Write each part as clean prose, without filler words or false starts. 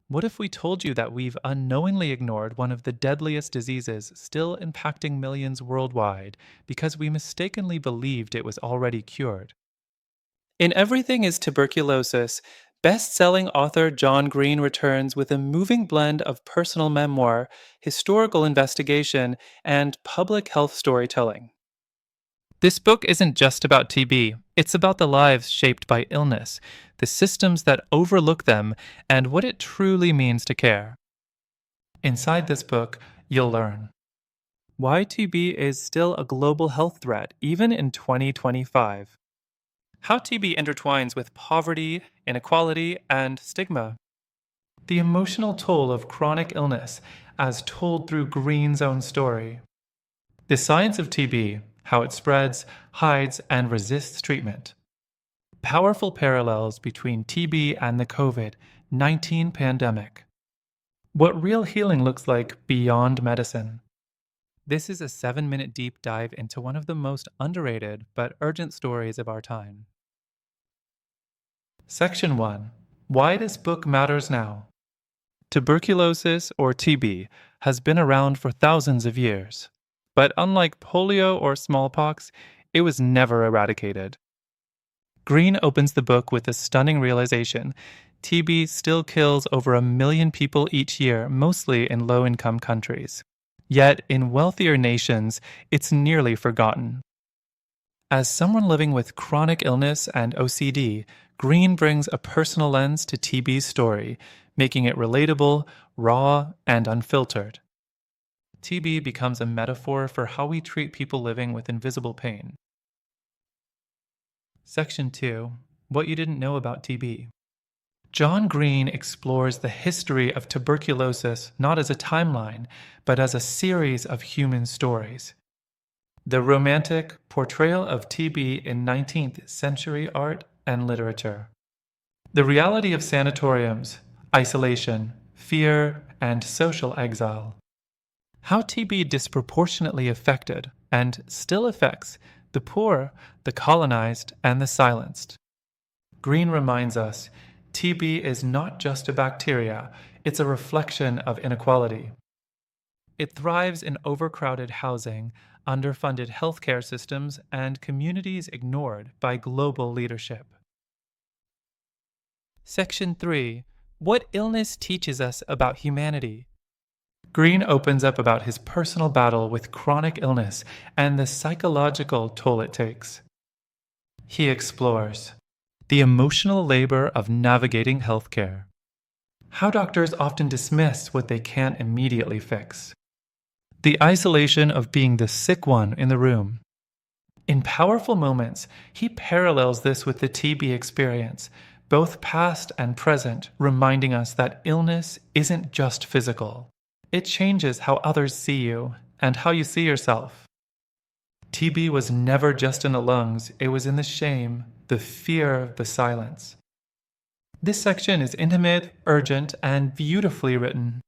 What if we told you that we've unknowingly ignored one of the deadliest diseases still impacting millions worldwide because we mistakenly believed it was already cured? In Everything Is Tuberculosis, best selling author John Green returns with a moving blend of personal memoir, historical investigation, and public health storytelling. This book isn't just about TB, it's about the lives shaped by illness, the systems that overlook them, and what it truly means to care. Inside this book, you'll learn why TB is still a global health threat even in 2025, how TB intertwines with poverty, inequality, and stigma, the emotional toll of chronic illness as told through Green's own story, the science of TB, how it spreads, hides, and resists treatment, powerful parallels between TB and the COVID 19 pandemic, what real healing looks like beyond medicine. This is a 7-minute deep dive into one of the most underrated but urgent stories of our time. Section 1. Why this book matters now. Tuberculosis, or TB, has been around for thousands of years. But unlike polio or smallpox, it was never eradicated. Green opens the book with a stunning realization. TB still kills over 1 million people each year, mostly in low-income countries. Yet, in wealthier nations, it's nearly forgotten. As someone living with chronic illness and OCD, Green brings a personal lens to TB's story, making it relatable, raw, and unfiltered. TB becomes a metaphor for how we treat people living with invisible pain. Section 2. What you didn't know about TB. John Green explores the history of tuberculosis not as a timeline, but as a series of human stories. The romantic portrayal of TB in 19th century art and literature. The reality of sanatoriums, isolation, fear, and social exile. How TB disproportionately affected, and still affects, the poor, the colonized, and the silenced. Green reminds us TB is not just a bacteria, it's a reflection of inequality. It thrives in overcrowded housing, underfunded healthcare systems, and communities ignored by global leadership. Section 3. What illness teaches us about humanity? Green opens up about his personal battle with chronic illness and the psychological toll it takes. He explores the emotional labor of navigating healthcare, how doctors often dismiss what they can't immediately fix, the isolation of being the sick one in the room. In powerful moments, he parallels this with the TB experience, both past and present, reminding us that illness isn't just physical. It changes how others see you and how you see yourself. TB was never just in the lungs, it was in the shame, the fear, the silence. This section is intimate, urgent, and beautifully written.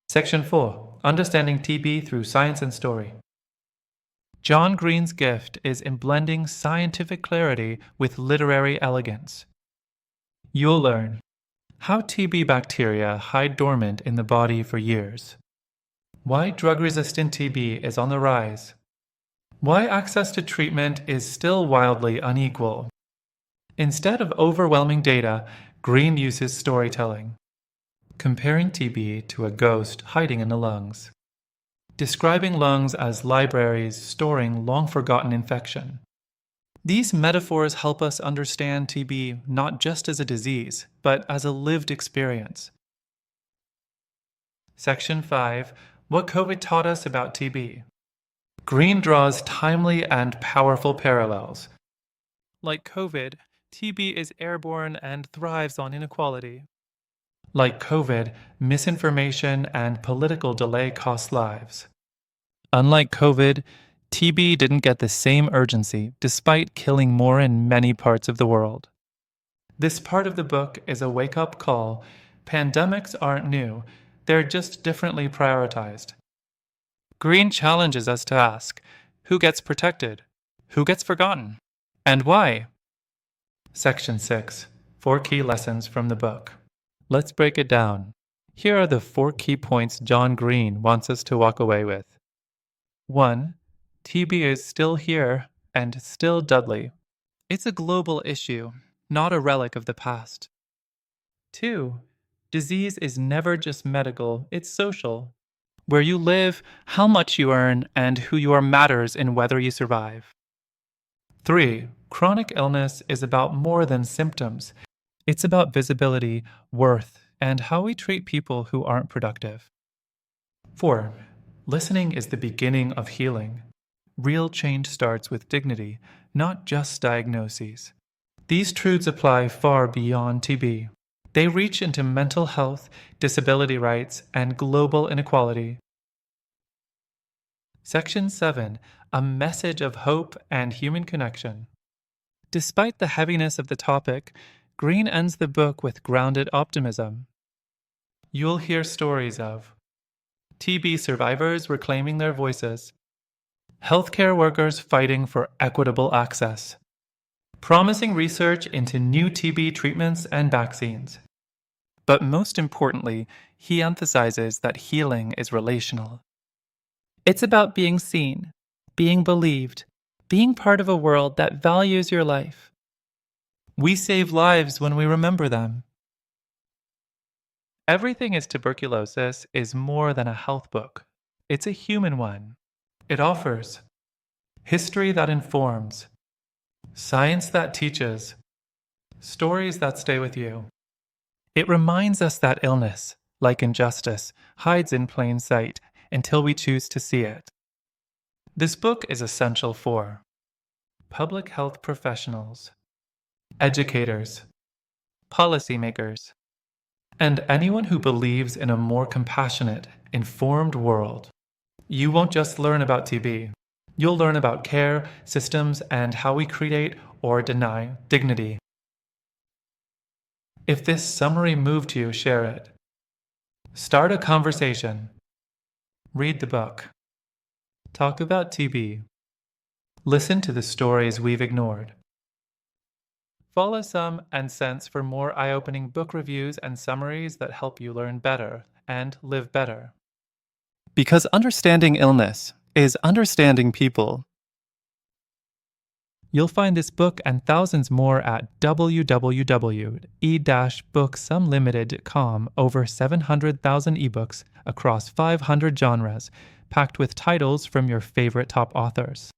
Section 4. Understanding TB through science and story. John Green's gift is in blending scientific clarity with literary elegance. You'll learn how TB bacteria hide dormant in the body for years, why drug-resistant TB is on the rise, why access to treatment is still wildly unequal. Instead of overwhelming data, Green uses storytelling, comparing TB to a ghost hiding in the lungs, describing lungs as libraries storing long-forgotten infection. These metaphors help us understand TB not just as a disease, but as a lived experience. Section 5. What COVID taught us about TB. Green draws timely and powerful parallels. Like COVID, TB is airborne and thrives on inequality. Like COVID, misinformation and political delay cost lives. Unlike COVID, TB didn't get the same urgency despite killing more in many parts of the world. This part of the book is a wake-up call. Pandemics aren't new, they're just differently prioritized. Green challenges us to ask, who gets protected? Who gets forgotten? And why? Section 6. 4 key lessons from the book. Let's break it down. Here are the 4 key points John Green wants us to walk away with. 1. TB is still here and still deadly. It's a global issue, not a relic of the past. 2. Disease is never just medical, it's social. Where you live, how much you earn, and who you are matters in whether you survive. 3. Chronic illness is about more than symptoms. It's about visibility, worth, and how we treat people who aren't productive. 4. Listening is the beginning of healing. Real change starts with dignity, not just diagnoses. These truths apply far beyond TB. They reach into mental health, disability rights, and global inequality. Section 7. A message of hope and human connection. Despite the heaviness of the topic, Green ends the book with grounded optimism. You'll hear stories of TB survivors reclaiming their voices, healthcare workers fighting for equitable access, promising research into new TB treatments and vaccines. But most importantly, he emphasizes that healing is relational. It's about being seen, being believed, being part of a world that values your life. We save lives when we remember them. Everything Is Tuberculosis is more than a health book. It's a human one. It offers history that informs, science that teaches, stories that stay with you. It reminds us that illness, like injustice, hides in plain sight until we choose to see it. This book is essential for public health professionals, educators, policymakers, and anyone who believes in a more compassionate, informed world. You won't just learn about TB. You'll learn about care, systems, and how we create or deny dignity. If this summary moved you, share it. Start a conversation. Read the book. Talk about TB. Listen to the stories we've ignored. Follow Some and Sense for more eye-opening book reviews and summaries that help you learn better and live better. Because understanding illness is understanding people. You'll find this book and thousands more at www.e-booksomelimited.com. Over 700,000 ebooks across 500 genres, packed with titles from your favorite top authors.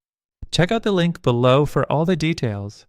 Check out the link below for all the details.